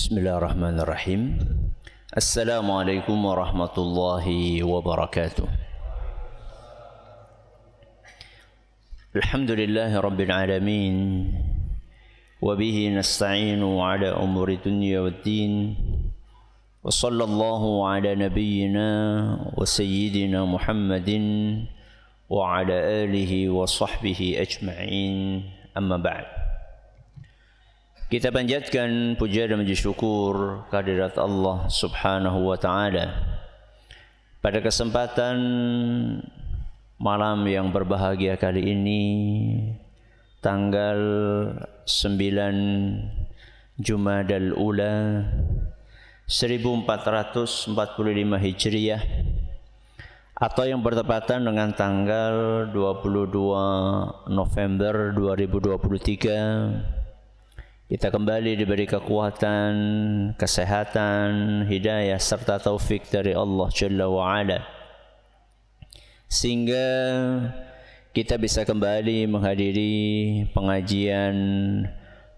Bismillahirrahmanirrahim. Assalamualaikum warahmatullahi wabarakatuh. Alhamdulillahi rabbil alamin. Wabihi nasta'inu ala umuri dunya waddin. Wa sallallahu ala nabiyyina wa sayyidina Muhammadin wa ala alihi wa sahbihi ajma'in. Amma ba'd. Kita panjatkan puja dan puji syukur kehadirat Allah Subhanahu wa taala. Pada kesempatan malam yang berbahagia kali ini, tanggal 9 Jumadal Ula 1445 Hijriah, atau yang bertepatan dengan tanggal 22 November 2023, kita kembali diberi kekuatan, kesehatan, hidayah serta taufik dari Allah Jalla wa'ala, sehingga kita bisa kembali menghadiri pengajian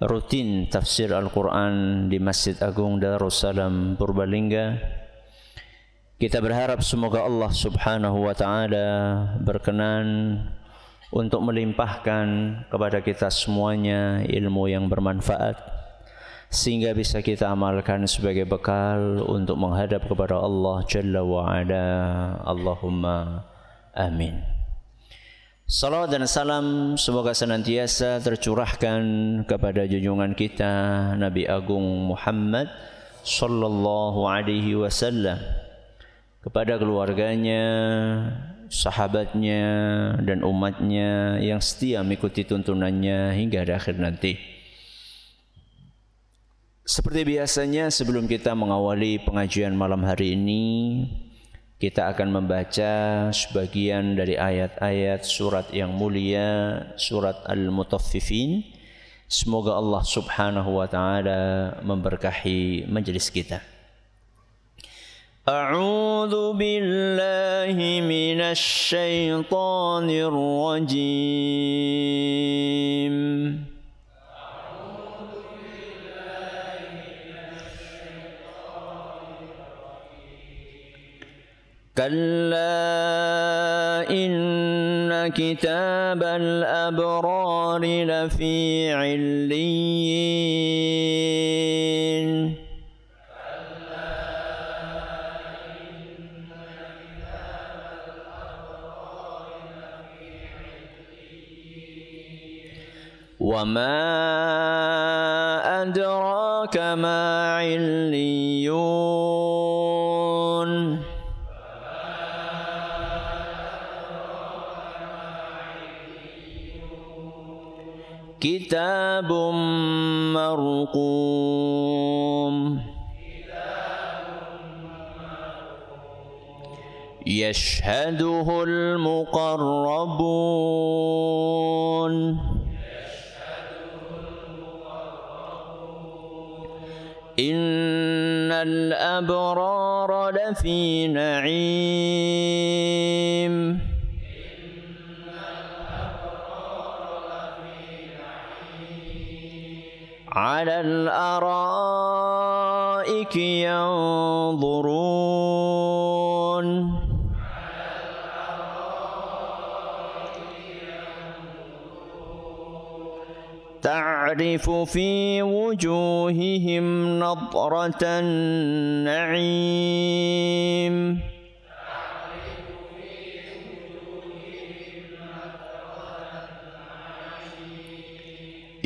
rutin tafsir Al-Quran di Masjid Agung Darussalam Purbalingga. Kita berharap semoga Allah Subhanahu wa ta'ala berkenan untuk melimpahkan kepada kita semuanya ilmu yang bermanfaat, sehingga bisa kita amalkan sebagai bekal untuk menghadap kepada Allah Jalla wa'ala. Allahumma amin. Salawat dan salam semoga senantiasa tercurahkan kepada junjungan kita Nabi Agung Muhammad sallallahu alaihi wasallam, kepada keluarganya, sahabatnya dan umatnya yang setia mengikuti tuntunannya hingga akhir nanti. Seperti biasanya, sebelum kita mengawali pengajian malam hari ini, kita akan membaca sebagian dari ayat-ayat surat yang mulia, surat Al-Mutaffifin. Semoga Allah Subhanahu wa taala memberkahi majelis kita. أعوذ بالله من الشيطان الرجيم. كلا إن كتاب الأبرار لفي عليين. وما أدراك ما عليون. كتاب مرقوم يشهده المقربون. إن الأبرار لفي نعيم. على الأرائك ينظرون. تعرف في وجوههم نضرة النعيم.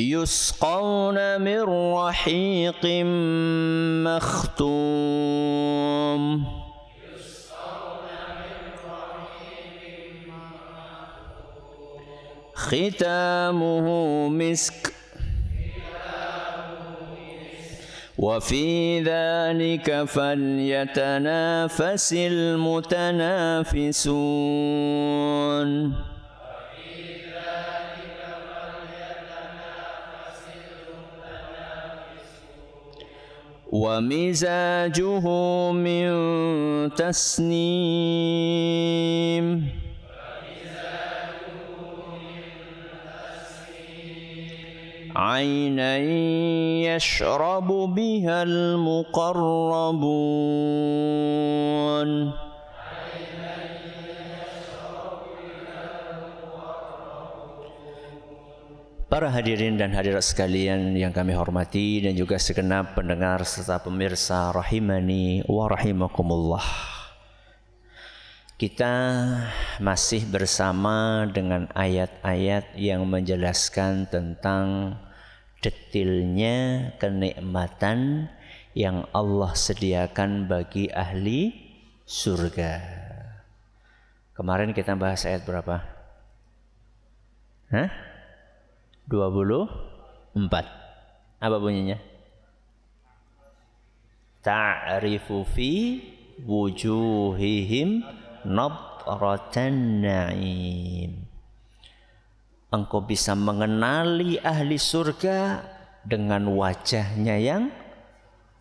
يسقون من رحيق مختوم. ختامه مسك. وفي ذلك فليتنافس المتنافسون. ومزاجه من تسنيم. عينا يشرب بها المقربون. Para hadirin dan hadirat sekalian yang kami hormati dan juga segenap pendengar serta pemirsa rahimani wa rahimakumullah. Kita masih bersama dengan ayat-ayat yang menjelaskan tentang detilnya kenikmatan yang Allah sediakan bagi ahli surga. Kemarin kita bahas ayat berapa? 24. Apa bunyinya? Ta'rifu fi wujuhihim nadratan na'im. Engkau bisa mengenali ahli surga dengan wajahnya yang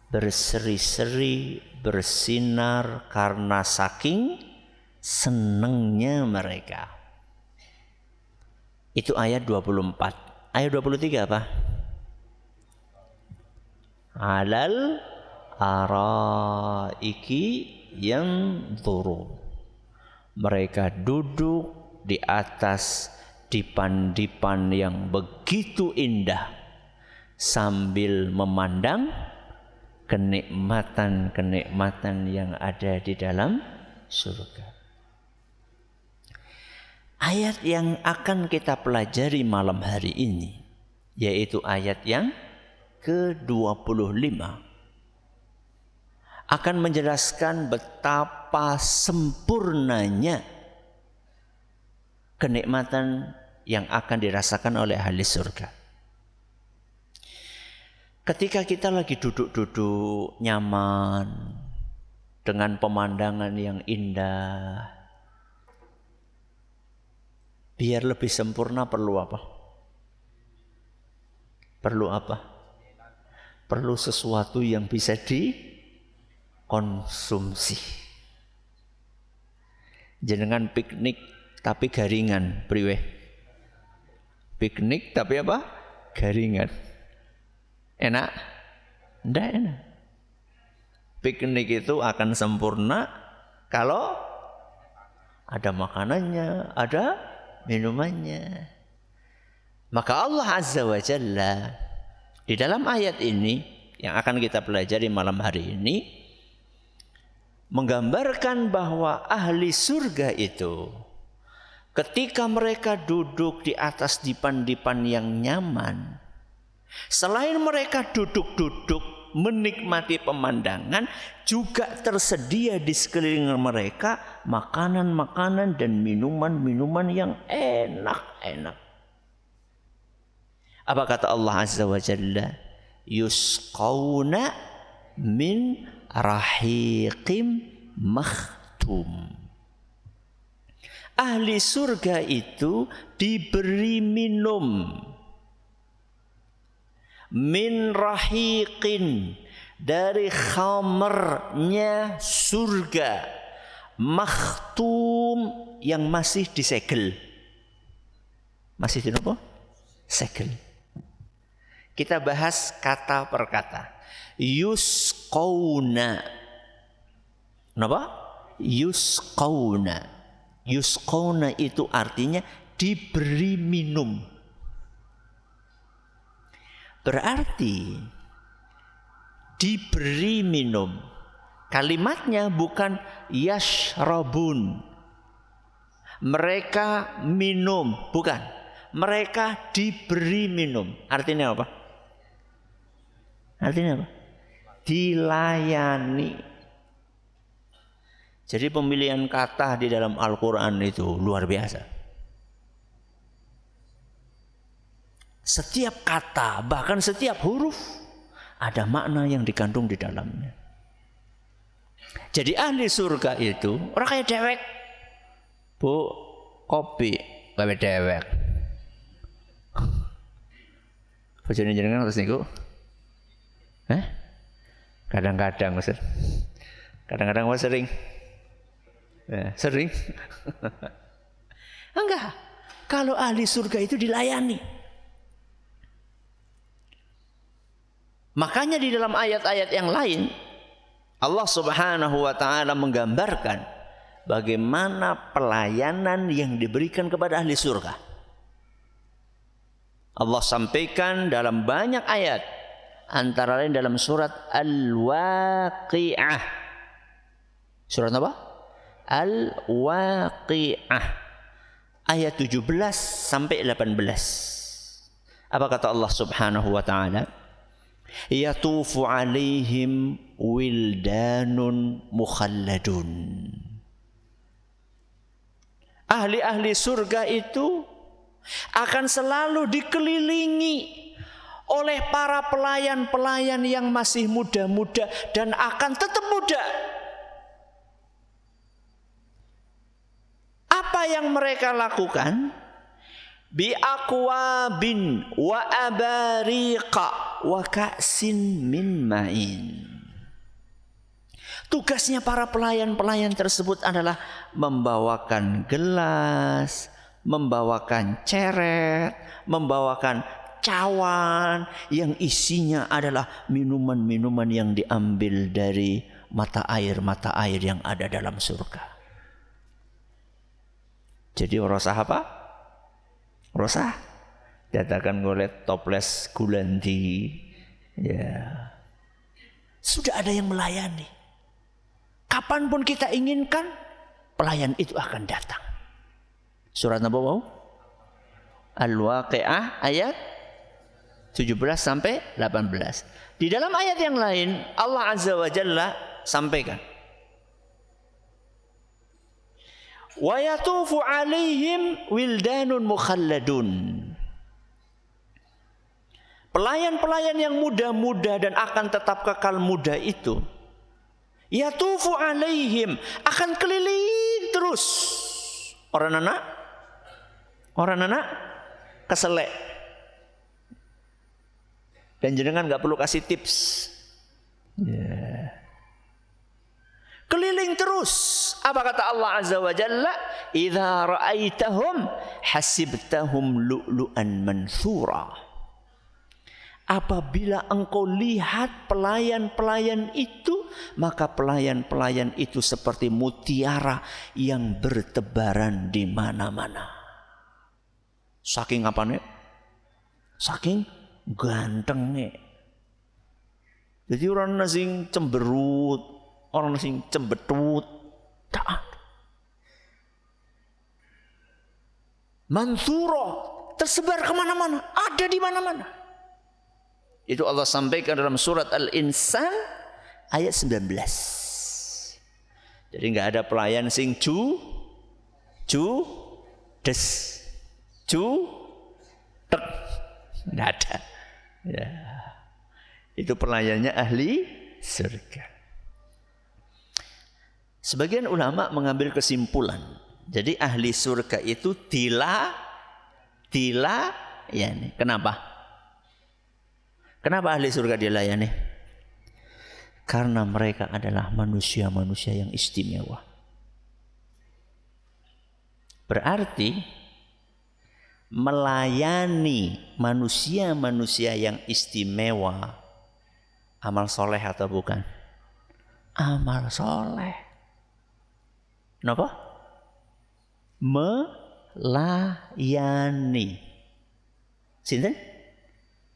berseri-seri, bersinar karena saking senangnya mereka. Itu ayat 24. Ayat 23 apa? Alal araiki yanzurun. Mereka duduk di atas dipan-dipan yang begitu indah sambil memandang kenikmatan-kenikmatan yang ada di dalam surga. Ayat yang akan kita pelajari malam hari ini yaitu ayat yang ke-25 akan menjelaskan betapa sempurnanya kenikmatan yang akan dirasakan oleh ahli surga. Ketika kita lagi duduk-duduk nyaman dengan pemandangan yang indah, biar lebih sempurna perlu apa? Perlu apa? Perlu sesuatu yang bisa dikonsumsi. Jenengan piknik tapi garingan, priwe. Piknik tapi apa? Garingan. Enak? Nggak enak. Piknik itu akan sempurna kalau ada makanannya, ada minumannya. Maka Allah Azza wa Jalla di dalam ayat ini yang akan kita pelajari malam hari ini menggambarkan bahwa ahli surga itu ketika mereka duduk di atas dipan-dipan yang nyaman, selain mereka duduk-duduk menikmati pemandangan, juga tersedia di sekeliling mereka makanan-makanan dan minuman-minuman yang enak-enak. Apa kata Allah Azza wa Jalla? Yusqawna min rahiqim makhtum. Ahli surga itu diberi minum min rahiqin, dari khamernya surga, makhtum, yang masih disegel. Masih di apa? Segel. Kita bahas kata per kata. Yusqawna. Kenapa? Yusqawna. Yusqawna itu artinya diberi minum. Berarti diberi minum. Kalimatnya bukan yashrabun. Mereka minum, bukan. Mereka diberi minum. Artinya apa? Artinya apa? Dilayani. Jadi pemilihan kata di dalam Al-Quran itu luar biasa. Setiap kata, bahkan setiap huruf ada makna yang dikandung di dalamnya. Jadi ahli surga itu orang kayak dewek. Bu, kopi kayak dewek. Bojone jenengan terus niku? Kadang-kadang Mas. Kadang-kadang Mas sering. Sering. Enggak. Kalau ahli surga itu dilayani. Makanya di dalam ayat-ayat yang lain Allah Subhanahu wa taala menggambarkan bagaimana pelayanan yang diberikan kepada ahli surga. Allah sampaikan dalam banyak ayat, antara lain dalam surat Al-Waqi'ah. Surat apa? Al-Waqi'ah. Ayat 17 sampai 18. Apa kata Allah Subhanahu wa taala? Yatufu alaihim wildanun mukhalladun. Ahli-ahli surga itu akan selalu dikelilingi oleh para pelayan-pelayan yang masih muda-muda dan akan tetap muda. Apa yang mereka lakukan? Bi aqwabin wa abariqa wa ka'sin min ma'in. Tugasnya para pelayan-pelayan tersebut adalah membawakan gelas, membawakan ceret, membawakan cawan yang isinya adalah minuman-minuman yang diambil dari mata air yang ada dalam surga. Jadi rasa apa? Rasa datakan golek toples gulanti. Ya. Sudah ada yang melayani. Kapanpun kita inginkan, pelayan itu akan datang. Surat apa mau? Al-Waqi'ah ayat 17 sampai 18. Di dalam ayat yang lain Allah Azza wa Jalla sampaikan, wa yatufu alaihim wildanun mukhalladun. Pelayan-pelayan yang muda-muda dan akan tetap kekal muda itu, yatufu alaihim, akan keliling terus. Orang anak keselek. Dan jenengan nggak perlu kasih tips. Yeah. Keliling terus. Apa kata Allah Azza wa Jalla? Idza ra'aitahum hasibtahum lu'lu'an mansura. Apabila engkau lihat pelayan-pelayan itu, maka pelayan-pelayan itu seperti mutiara yang bertebaran di mana-mana. Saking apanya? Saking gantengnya. Jadi orang sing cemberut, orang sing cembetut, tak ada. Mansura, tersebar kemana-mana, ada di mana-mana. Itu Allah sampaikan dalam surat Al-Insan ayat 19. Jadi enggak ada pelayan sing des, tek, enggak ada. Ya. Itu pelayannya ahli surga. Sebagian ulama mengambil kesimpulan, jadi ahli surga itu tila ya nih. Kenapa ahli surga dilayani? Karena mereka adalah manusia-manusia yang istimewa. Berarti melayani manusia-manusia yang istimewa, amal soleh atau bukan? Amal soleh. Kenapa? Melayani. Sinten?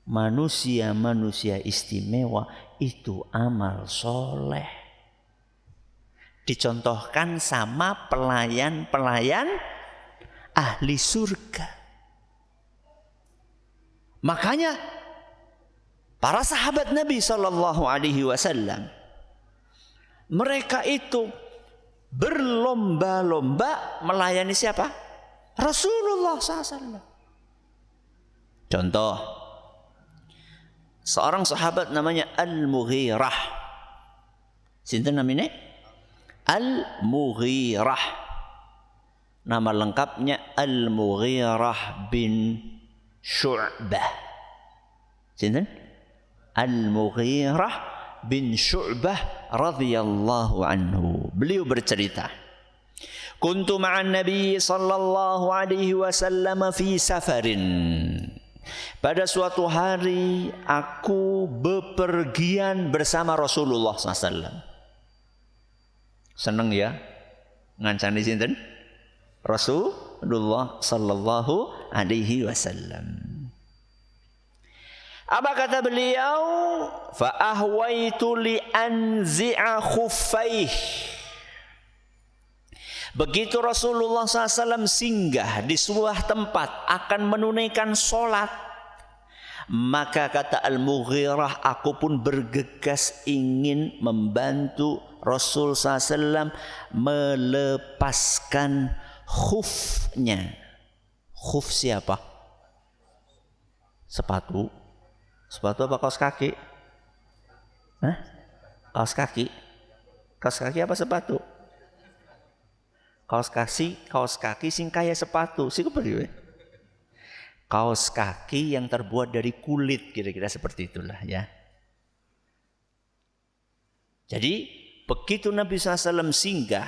Manusia-manusia istimewa itu amal soleh. Dicontohkan sama pelayan-pelayan ahli surga. Makanya para sahabat Nabi SAW, mereka itu berlomba-lomba melayani siapa? Rasulullah SAW. Contoh, seorang sahabat namanya Al-Mughirah. Sinten namanya? Al-Mughirah. Nama lengkapnya Al-Mughirah bin Syu'bah. Sinten? Al-Mughirah bin Syu'bah radhiyallahu anhu. Beliau bercerita, kuntu ma'an Nabi sallallahu alaihi wasallam fi safarin. Pada suatu hari aku bepergian bersama Rasulullah SAW. Seneng ya ngancani sinten? Rasulullah sallallahu alaihi wasallam. Apa kata beliau? Fa ahwaitu li anzi'a khuffaih. Begitu Rasulullah SAW singgah di sebuah tempat akan menunaikan sholat, maka kata Al-Mughirah, aku pun bergegas ingin membantu Rasul SAW melepaskan khufnya. Khuf siapa? Sepatu. Sepatu apa kaos kaki? Hah? Kaos kaki. Kaos kaki apa sepatu? Kaos kaki sing kaya sepatu. Sing beri. Kaos kaki yang terbuat dari kulit, kira-kira seperti itulah ya. Jadi begitu Nabi SAW singgah,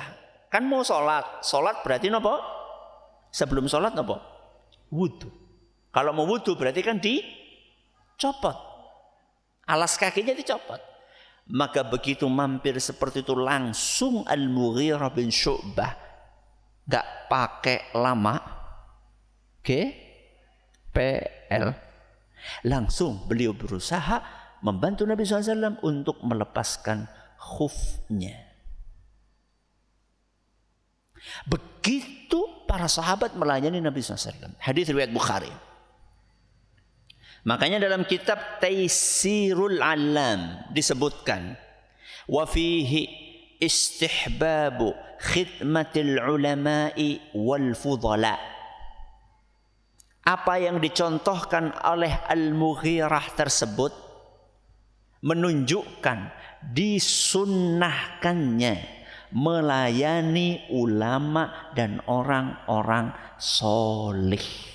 kan mau sholat. Sholat berarti apa? Sebelum sholat apa? Wudu. Kalau mau wudu berarti kan dicopot. Alas kakinya dicopot. Maka begitu mampir seperti itu langsung Al-Mughirah bin Syu'bah, gak pakai lama, PL, langsung beliau berusaha membantu Nabi SAW untuk melepaskan khufnya. Begitu para sahabat melayani Nabi SAW. Hadis riwayat Bukhari. Makanya dalam kitab Taisirul Alam disebutkan, wa fihi istihbabu khidmatil ulama'i wal fudala. Apa yang dicontohkan oleh Al-Mughirah tersebut menunjukkan disunnahkannya melayani ulama dan orang-orang solih.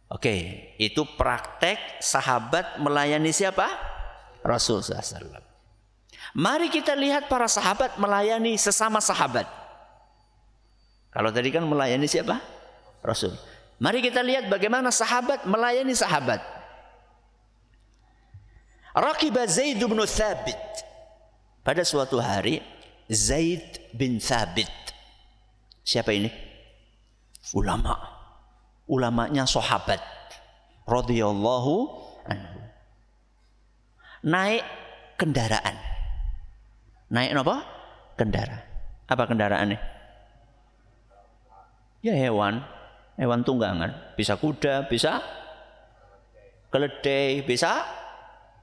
Oke, itu praktek sahabat melayani siapa? Rasul SAW. Mari kita lihat para sahabat melayani sesama sahabat. Kalau tadi kan melayani siapa? Rasul. Mari kita lihat bagaimana sahabat melayani sahabat. Raqiba Zaid bin Thabit. Pada suatu hari Zaid bin Thabit. Siapa ini? Ulama. Ulamanya sahabat radhiyallahu anhu. Naik kendaraan. Naik apa? Kendaraan. Apa kendaraannya? Ya hewan tunggangan. Bisa kuda, bisa keledai, bisa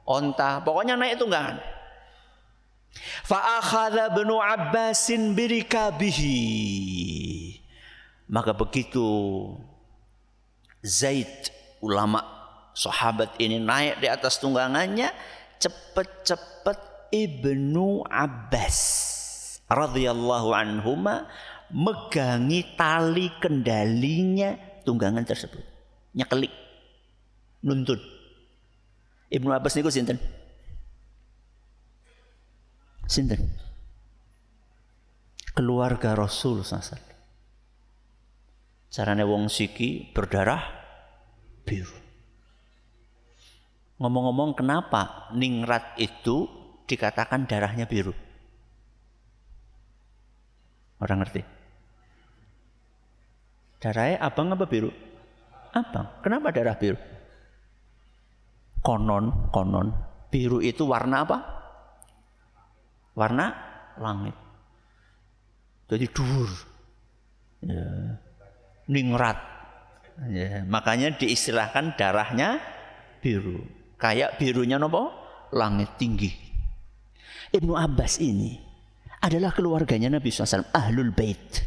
onta. Pokoknya naik tunggangan. Fa akhadha Ibnu Abbasin birikabihi. Maka begitu Zaid, ulama sahabat ini naik di atas tunggangannya, cepat-cepat Ibnu Abbas radhiyallahu anhuma megangi tali kendalinya tunggangan tersebut. Nyekelik, nuntun. Ibnu Abbas niku sinten? Sinten? Keluarga Rasul SAW. Carane wong siki berdarah biru. Ngomong-ngomong, kenapa ningrat itu dikatakan darahnya biru? Orang ngerti? Darahnya abang apa biru? Abang. Kenapa darah biru? Konon biru itu warna apa? Warna langit. Jadi dhuwur. Ya. Ningrat. Ya. Makanya diistilahkan darahnya biru. Kayak birunya apa? Langit tinggi. Ibnu Abbas ini adalah keluarganya Nabi SAW, Ahlul Bait.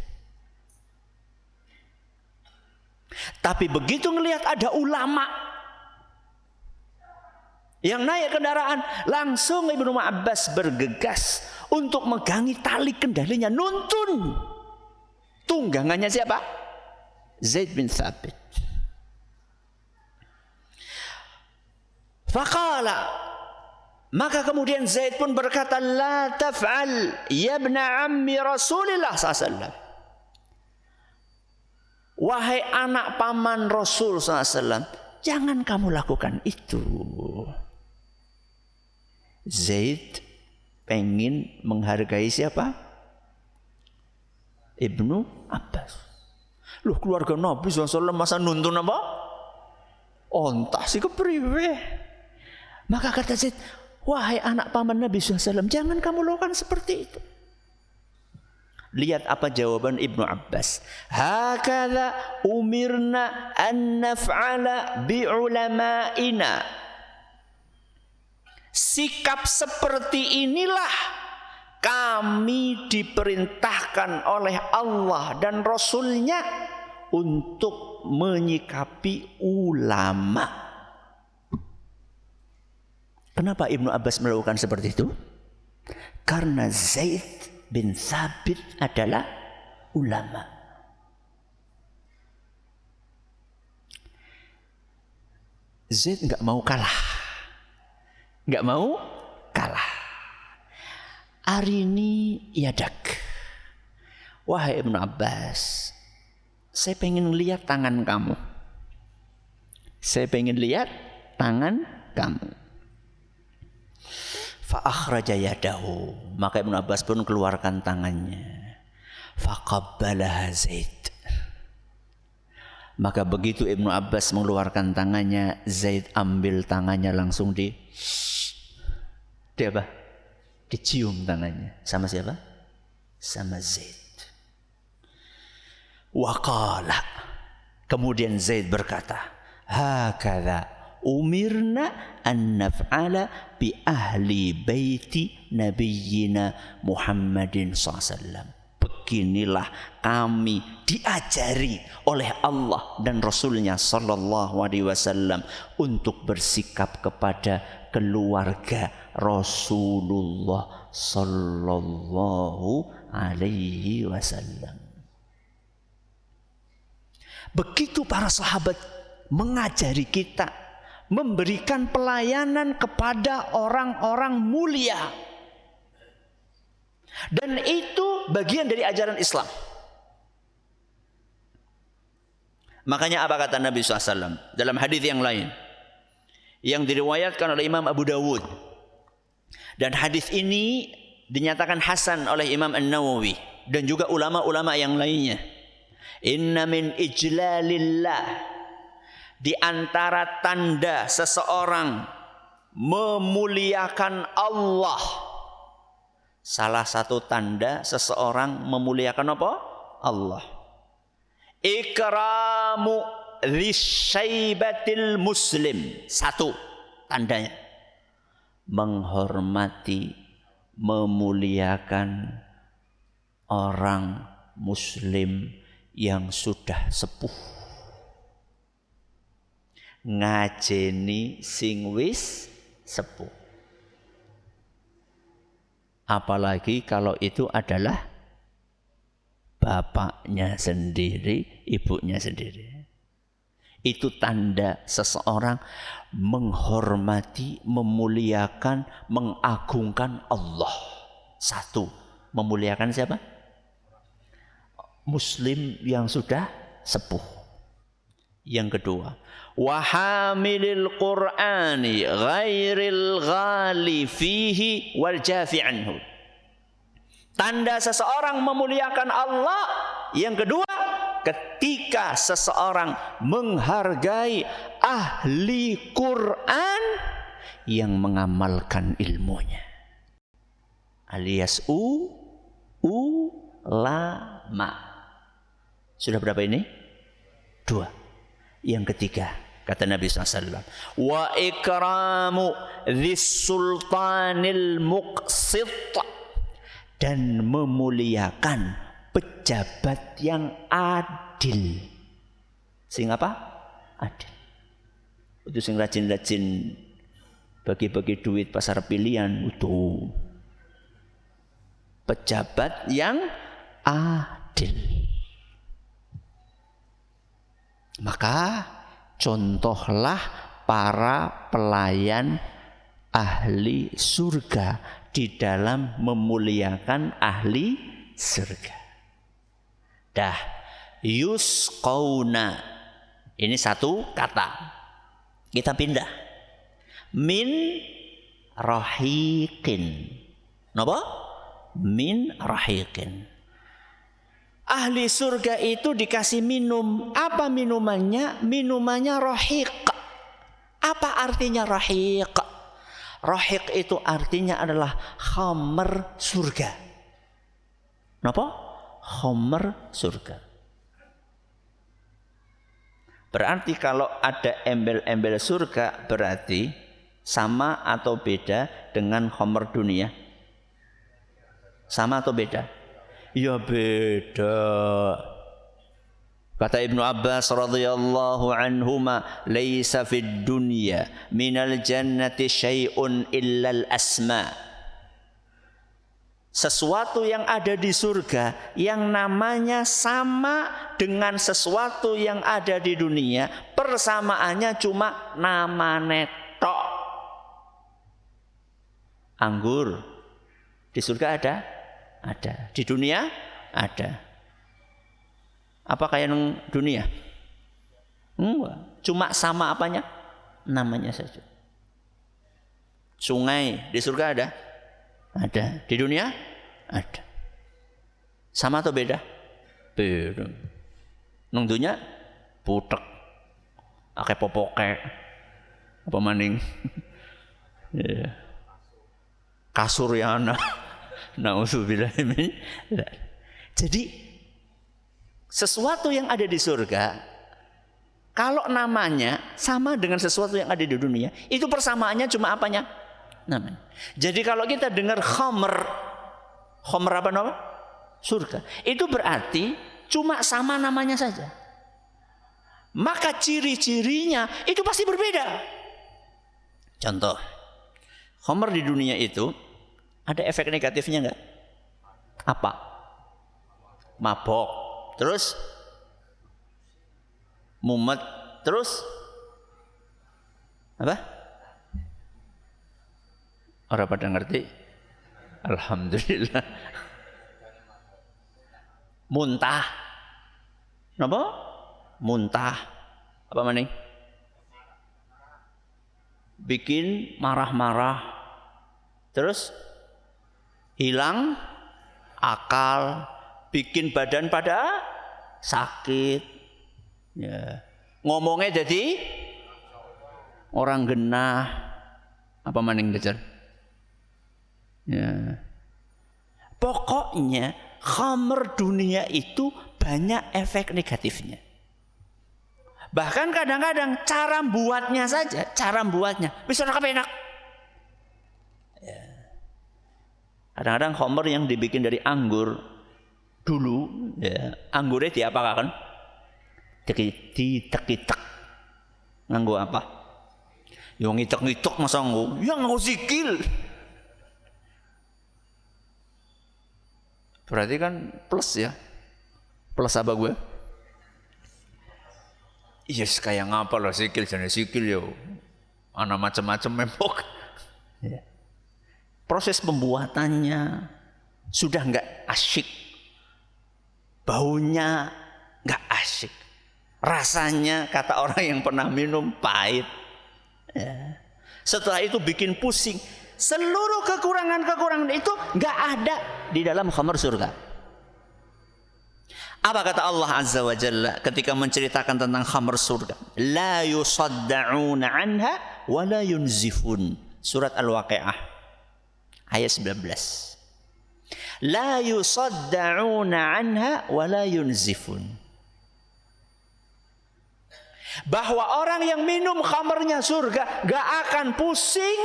Tapi begitu ngelihat ada ulama yang naik kendaraan, langsung Ibnu Abbas bergegas untuk megangi tali kendalinya, nuntun tunggangannya siapa? Zaid bin Thabit. Faqala, maka kemudian Zaid pun berkata, la taf'al ya ibna ammi Rasulillah SAW wahai anak paman Rasul SAW, jangan kamu lakukan itu. Zaid pengen menghargai siapa? Ibnu Abbas. Loh, keluarga Nabi SAW masa nuntun apa? Ontah sih kepriwe. Maka kata Zaid, wahai anak paman Nabi SAW, jangan kamu lakukan seperti itu. Lihat apa jawaban Ibnu Abbas. Hakadha umirna an naf'ala bi'ulama'ina. Sikap seperti inilah kami diperintahkan oleh Allah dan Rasulnya untuk menyikapi ulama. Kenapa Ibnu Abbas melakukan seperti itu? Karena Zaid bin Thabit adalah ulama. Zaid enggak mau kalah. Enggak mau kalah. Hari ini yadak. Wahai Ibnu Abbas, saya pengen lihat tangan kamu. Saya pengen lihat tangan kamu. Fa akhraja yadahu, maka Ibnu Abbas pun keluarkan tangannya. Fa qabbalaha Zaid. Maka begitu Ibnu Abbas mengeluarkan tangannya, Zaid ambil tangannya langsung dicium tangannya. Sama siapa? Sama Zaid. Wa qala, kemudian Zaid berkata, hakadha umirna an naf'ala bi ahli baiti nabiyyina Muhammadin SAW. Beginilah kami diajari oleh Allah dan Rasulnya sallallahu alaihi wasallam untuk bersikap kepada keluarga Rasulullah sallallahu alaihi wasallam. Begitu para sahabat mengajari kita, memberikan pelayanan kepada orang-orang mulia. Dan itu bagian dari ajaran Islam. Makanya apa kata Nabi SAW dalam hadis yang lain yang diriwayatkan oleh Imam Abu Dawud, dan hadis ini dinyatakan hasan oleh Imam An-Nawawi dan juga ulama-ulama yang lainnya. Inna min ijlalillah, di antara tanda seseorang memuliakan Allah, salah satu tanda seseorang memuliakan apa? Allah. Ikramu lisyaibatil muslim. Satu tandanya, menghormati, memuliakan orang muslim yang sudah sepuh. Ngajeni sing wis sepuh. Apalagi kalau itu adalah bapaknya sendiri, ibunya sendiri. Itu tanda seseorang menghormati, memuliakan, mengagungkan Allah. Satu, memuliakan siapa? Muslim yang sudah sepuh. Yang kedua, wa hamilil Qur'ani ghairil ghali fihi wal jafi anhu. Tanda seseorang memuliakan Allah yang kedua, ketika seseorang menghargai ahli Quran yang mengamalkan ilmunya, alias ulama. Sudah berapa ini? 2. Yang ketiga, kata Nabi SAW, wa ikramu dhis sultanil muqsit, dan memuliakan pejabat yang adil. Sing apa? Adil. Itu sing rajin-rajin bagi-bagi duit pasar pilihan, itu pejabat yang adil. Maka contohlah para pelayan ahli surga di dalam memuliakan ahli surga. Dah, yusqauna. Ini satu kata. Kita pindah. Min rahiqin. Napa? Min rahiqin. Ahli surga itu dikasih minum. Apa minumannya? Minumannya rahiq. Apa artinya rahiq? Rahiq itu artinya adalah khamr surga. Napa? Khamr surga. Berarti kalau ada embel-embel surga berarti sama atau beda dengan khamr dunia? Sama atau beda? Ya beda. Kata Ibnu Abbas radhiyallahu anhuma, "Laisa fid dunya minal jannati syai'un illal asma." Sesuatu yang ada di surga yang namanya sama dengan sesuatu yang ada di dunia, persamaannya cuma nama netok. Anggur di surga ada? Ada. Di dunia ada. Apa kayak nang dunia? Enggak. Cuma sama apanya? Namanya saja. Sungai di surga ada? Ada. Di dunia? Ada. Sama atau beda? Beda. Nang dunia putek. Ake popoke. Apa maning? Ya. Kasur ya anak. Nauzubillah min. Jadi sesuatu yang ada di surga kalau namanya sama dengan sesuatu yang ada di dunia, itu persamaannya cuma apanya? Namanya. Jadi kalau kita dengar khamr apa nama? Surga. Itu berarti cuma sama namanya saja. Maka ciri-cirinya itu pasti berbeda. Contoh, khamr di dunia itu ada efek negatifnya enggak? Apa? Mabok. Terus mumet. Terus apa? Orang pada ngerti? Alhamdulillah. Muntah. Napa? Muntah. Apa maning? Bikin marah-marah. Terus hilang akal, bikin badan pada sakit. Ya. Ngomongnya jadi orang genah. Apa maning dejar? Ya. Pokoknya khamr dunia itu banyak efek negatifnya. Bahkan kadang-kadang cara buatnya saja, bisa enak. Ya. Kadang-kadang khamr yang dibikin dari anggur dulu, ya, anggurnya diapakan? Ditek-itek. Nganggo apa? Yo ngitek-ngitek masa nganggo? Ya nganggo sikil. Berarti kan plus ya. Plus apa gue? Yes, kayak ngapa lah sikil, jenis sikil yo. Ana macam-macam mempok. Ya. Proses pembuatannya sudah enggak asyik. Baunya enggak asyik. Rasanya kata orang yang pernah minum pahit. Ya. Setelah itu bikin pusing. Seluruh kekurangan itu enggak ada di dalam khamr surga. Apa kata Allah Azza wa Jalla ketika menceritakan tentang khamr surga? La yusadda'una anha wa la yunzifun. Surat Al-Waqi'ah ayat 19. La yusadda'una anha wa la yunzifun. Bahwa orang yang minum khamrnya surga gak akan pusing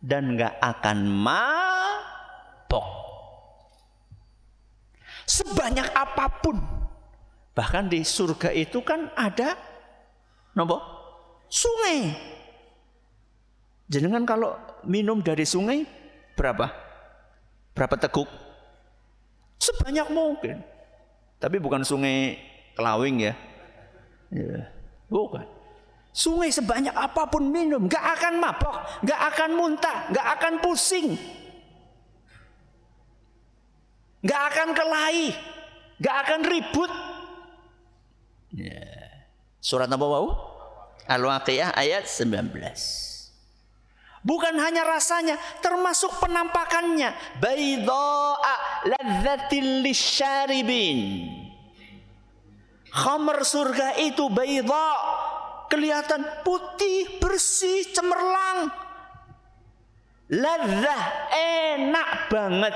dan gak akan mabok. Sebanyak apapun. Bahkan di surga itu kan ada sungai. Jenengan kalau minum dari sungai berapa? Berapa teguk? Sebanyak mungkin. Tapi bukan sungai Kelawing ya. Ya, bukan. Sungai sebanyak apapun minum, gak akan mabok, gak akan muntah, gak akan pusing, gak akan kelahi, gak akan ribut, Surat apa wau? Al-Waqiah ayat 19. Bukan hanya rasanya, termasuk penampakannya. Baydha'a ladzatil lisyaribin. Khamr surga itu baydha, kelihatan putih, bersih, cemerlang. Ladzah, enak banget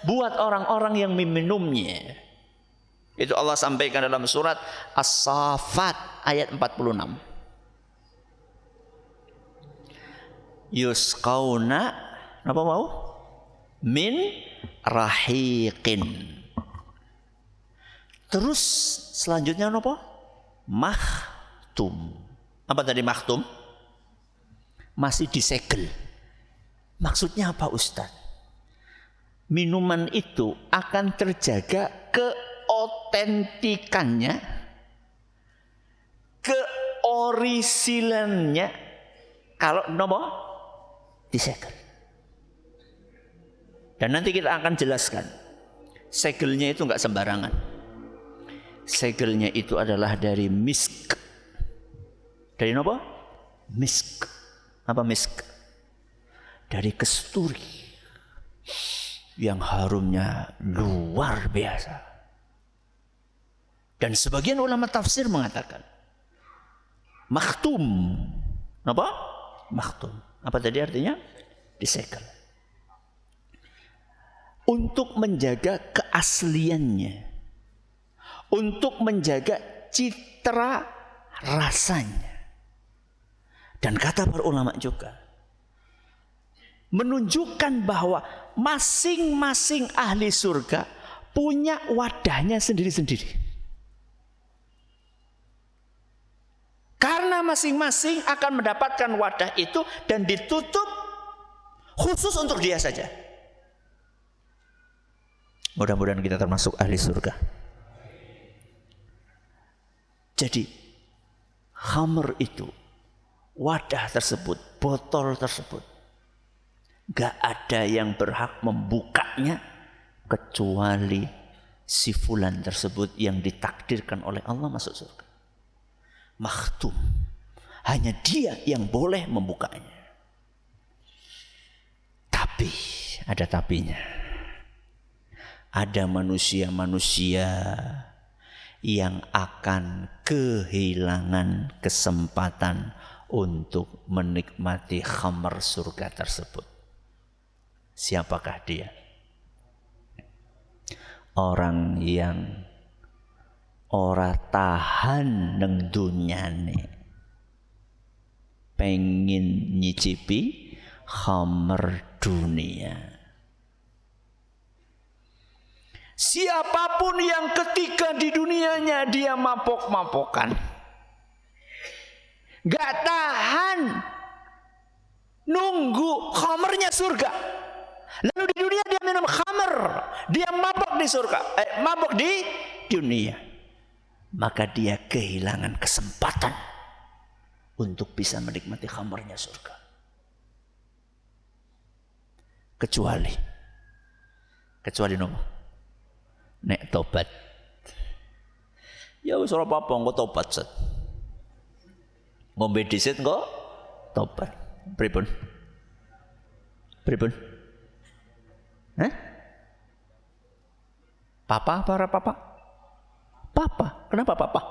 buat orang-orang yang meminumnya. Itu Allah sampaikan dalam surat As-Saffat ayat 46. Yusqauna apa mau? Min rahiqin. Terus selanjutnya apa? Makhtum. Apa tadi makhtum? Masih disegel. Maksudnya apa Ustaz? Minuman itu akan terjaga keotentikannya, keorisilannya kalau nopo disegel. Dan nanti kita akan jelaskan segelnya itu enggak sembarangan. Segelnya itu adalah dari misk. Dari nopo? Misk. Apa misk? Dari kesturi yang harumnya luar biasa. Dan sebagian ulama tafsir mengatakan makhtum. Apa? Makhtum. Apa tadi artinya? Disegel. Untuk menjaga keasliannya. Untuk menjaga citra rasanya. Dan kata para ulama juga menunjukkan bahwa masing-masing ahli surga punya wadahnya sendiri-sendiri. Karena masing-masing akan mendapatkan wadah itu dan ditutup khusus untuk dia saja. Mudah-mudahan kita termasuk ahli surga. Jadi khamr itu, wadah tersebut, botol tersebut, gak ada yang berhak membukanya kecuali si fulan tersebut yang ditakdirkan oleh Allah masuk surga. Makhtum, hanya dia yang boleh membukanya. Tapi ada tapinya. Ada manusia-manusia yang akan kehilangan kesempatan untuk menikmati khamr surga tersebut. Siapakah dia? Orang yang ora tahan neng dunyane, pengen nyicipi khamr dunia. Siapapun yang ketika di dunianya dia mabok-mabokan, gak tahan nunggu khamrnya surga, lalu di dunia dia minum khamr, dia mabok di surga, mabok di dunia, maka dia kehilangan kesempatan untuk bisa menikmati khamrnya surga. Kecuali nopo? Nek tobat. Ya wis ora apa-apa engko tobat set. Ngombe dhisik engko tobat. Pripun? Hah? Papa para papa? Papa, kenapa papa?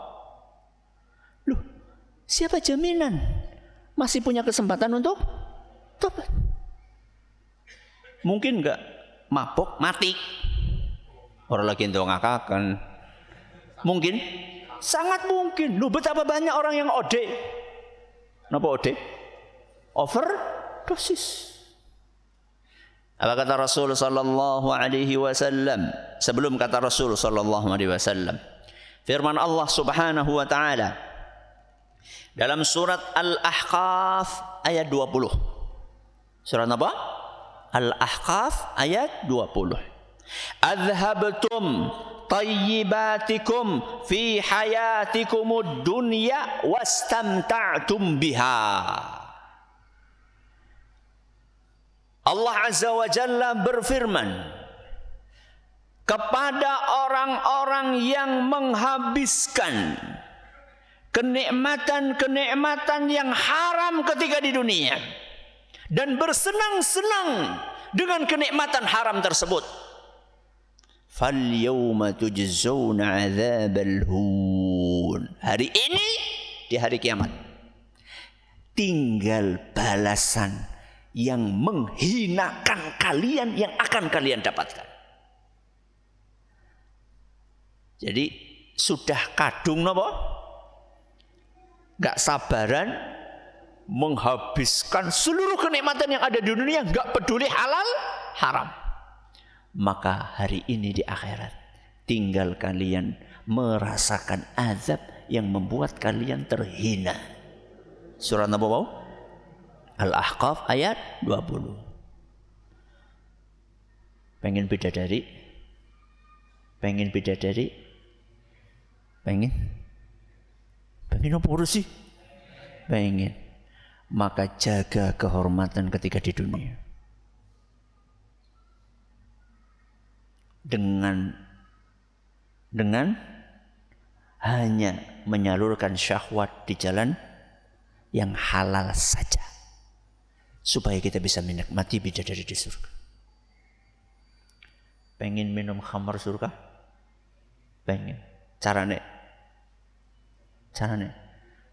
Loh, siapa jaminan masih punya kesempatan untuk tobat? Mungkin enggak mabok mati. Orang lagi ndongakaken. Mungkin, sangat mungkin. Loh, betapa banyak orang yang OD. Napa OD? Overdosis. Apa kata Rasul sallallahu alaihi wasallam? Sebelum kata Rasul sallallahu alaihi wasallam, firman Allah Subhanahu wa taala dalam surat Al-Ahqaf ayat 20. Surat apa? Al-Ahqaf ayat 20. Adhabtum tayyibatikum fi hayatikumud dunya wastamta'tum biha. Allah Azza wa Jalla berfirman kepada orang-orang yang menghabiskan kenikmatan-kenikmatan yang haram ketika di dunia dan bersenang-senang dengan kenikmatan haram tersebut. Fal yawma tujzauna 'adzabal hun. Hari ini di hari kiamat tinggal balasan yang menghinakan kalian yang akan kalian dapatkan. Jadi sudah kadung napa? Gak sabaran menghabiskan seluruh kenikmatan yang ada di dunia, gak peduli halal haram. Maka hari ini di akhirat tinggal kalian merasakan azab yang membuat kalian terhina. Surat apa mau? Al-Ahqaf ayat 20. Pengen bidadari? Pengen bidadari? Pengen apa sih? Pengen. Maka jaga kehormatan ketika di dunia. Dengan hanya menyalurkan syahwat di jalan yang halal saja, supaya kita bisa menikmati bidadari di surga. Pengen minum khamar surga? Pengen. Carane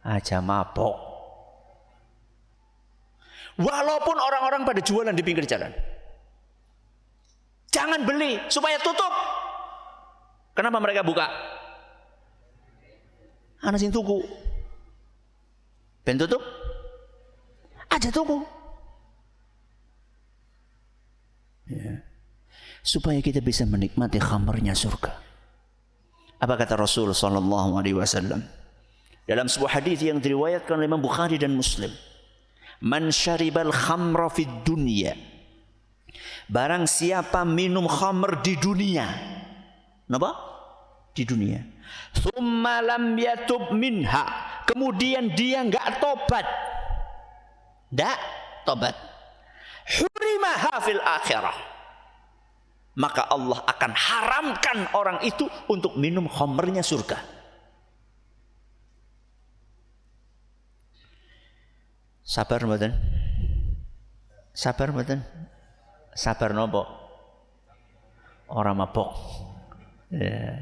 aja mabok. Walaupun orang-orang pada jualan di pinggir jalan, jangan beli supaya tutup. Kenapa mereka buka? Ana sing tuku. Ben tutup? Aja tuku. Ya. Supaya kita bisa menikmati khamarnya surga. Apa kata Rasul sallallahu alaihi wasallam dalam sebuah hadis yang diriwayatkan oleh Imam Bukhari dan Muslim? Man syaribal khamra fid dunya. Barang siapa minum khamr di dunia. Napa? Di dunia. Tsumma lam yatub minha. Kemudian dia enggak tobat. Enggak tobat. Hurimaha fil akhirah. Maka Allah akan haramkan orang itu untuk minum khamrnya surga. Sabar mboten? Sabar mboten? Sabar nopo? Orang mabok. Ya.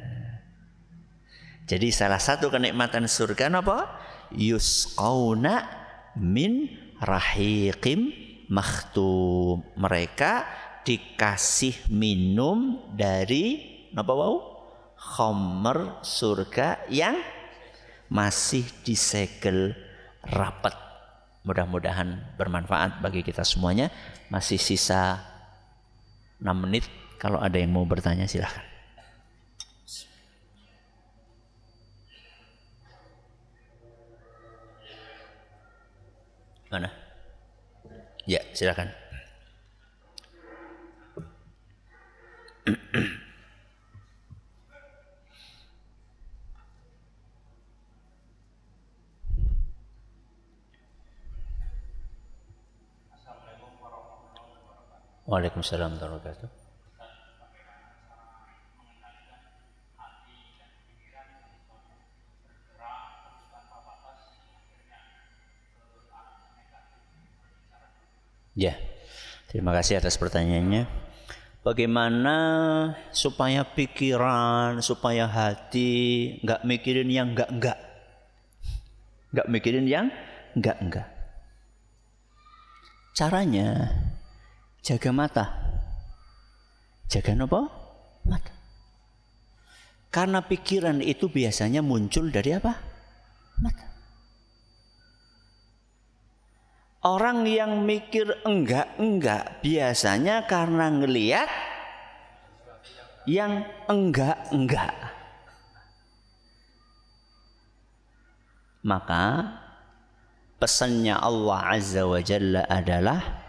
Jadi salah satu kenikmatan surga napa? Yusqauna min rahiqim makhtum. Mereka dikasih minum dari napa wau? Khamr surga yang masih disegel rapat. Mudah-mudahan bermanfaat bagi kita semuanya. Masih sisa 6 menit. Kalau ada yang mau bertanya silahkan. Mana? Ya, silahkan. Waalaikumsalam warahmatullahi wabarakatuh. Ya, terima kasih atas pertanyaannya. Bagaimana supaya pikiran, supaya hati nggak mikirin yang enggak, nggak mikirin yang enggak. Caranya jaga mata. Jaga apa? Mata. Karena pikiran itu biasanya muncul dari apa? Mata. Orang yang mikir enggak biasanya karena ngelihat yang enggak. Maka pesannya Allah Azza wa Jalla adalah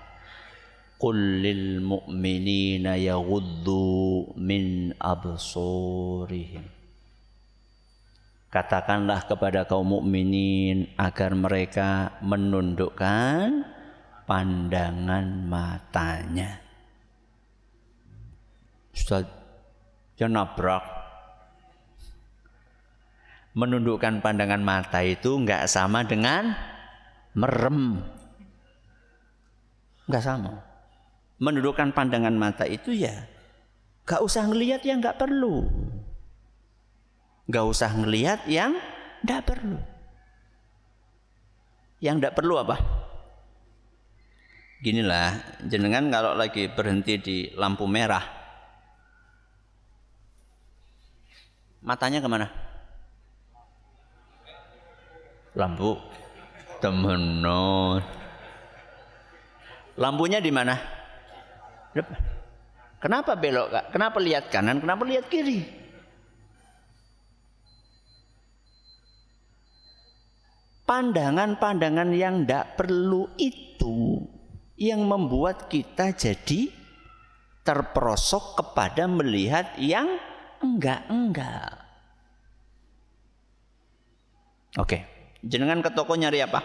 Qul lil mu'minina yaghuddu min absurihim. Katakanlah kepada kaum mukminin agar mereka menundukkan pandangan matanya. Ustaz, jangan nabrak. Menundukkan pandangan mata itu enggak sama dengan merem. Enggak sama. Menundukkan pandangan mata itu ya enggak usah ngelihat yang enggak perlu. Enggak usah ngelihat yang enggak perlu. Yang enggak perlu apa? Ginilah, jenengan kalau lagi berhenti di lampu merah, matanya kemana? Lampu temenon. Lampunya di mana? Depan. Kenapa belok, Kak? Kenapa lihat kanan? Kenapa lihat kiri? Pandangan-pandangan yang tidak perlu itu yang membuat kita jadi terperosok kepada melihat yang enggak. Oke. Jenengan ke toko nyari apa?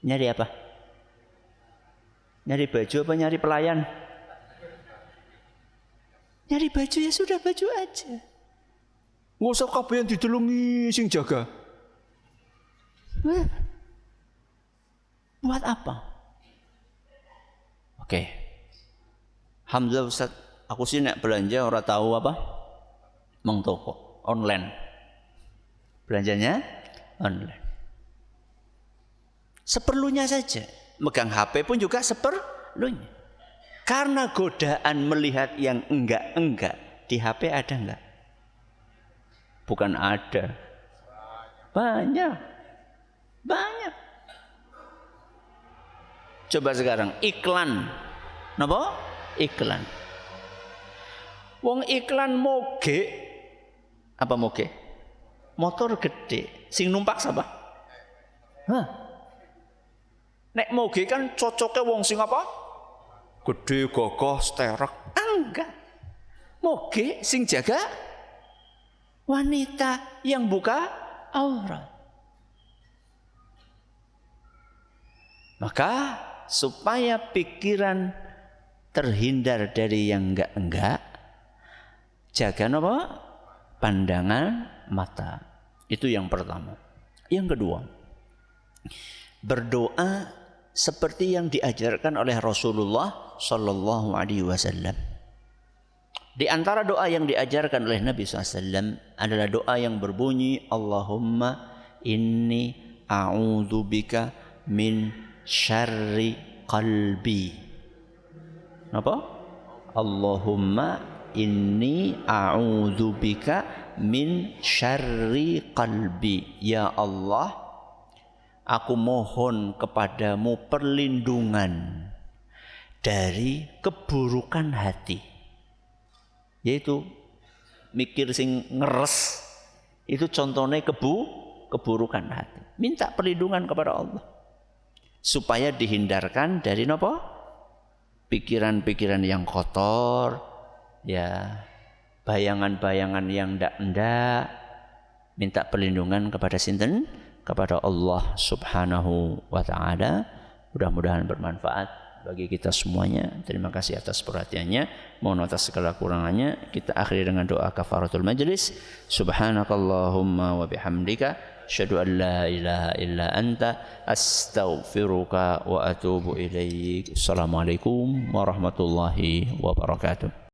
Nyari apa? Nyari baju apa nyari pelayan? Nyari baju ya sudah, baju aja. Nggak usah kabeh yang didelungi sing jaga. Buat apa? Oke. Alhamdulillah Ustaz, aku sih nek belanja ora tahu apa? Meng toko online. Belanjanya online. Seperlunya saja. Megang HP pun juga seperlunya. Karena godaan melihat yang enggak di HP ada enggak? Bukan ada. Banyak. Coba sekarang iklan. Napa? Iklan. Wong iklan moge. Apa moge? Motor gede, sing numpak siapa? Nek moge kan cocoknya wong sing apa? Gede, gagah, sterak. Enggak. Moge sing jaga wanita yang buka aurat. Maka supaya pikiran terhindar dari yang enggak, jaga apa? Pandangan mata. Itu yang pertama. Yang kedua, berdoa seperti yang diajarkan oleh Rasulullah Sallallahu Alaihi Wasallam. Di antara doa yang diajarkan oleh Nabi SAW adalah doa yang berbunyi Allahumma inni a'udzubika min syarri qalbi. Apa? Allahumma inni a'udzubika min syarri qalbi. Ya Allah, aku mohon kepadamu perlindungan dari keburukan hati. Yaitu mikir sing ngeres, itu contohnya keburukan hati. Minta perlindungan kepada Allah supaya dihindarkan dari apa? Pikiran-pikiran yang kotor, ya, bayangan-bayangan yang ndak. Minta perlindungan kepada sinten? Kepada Allah Subhanahu wa taala. Mudah-mudahan bermanfaat bagi kita semuanya. Terima kasih atas perhatiannya. Mohon atas segala kurangannya. Kita akhiri dengan doa kafaratul majlis. Subhanakallahumma wa bihamdika asyhadu an la ilaha illa anta astaghfiruka wa atubu ilaik. Assalamualaikum warahmatullahi wabarakatuh.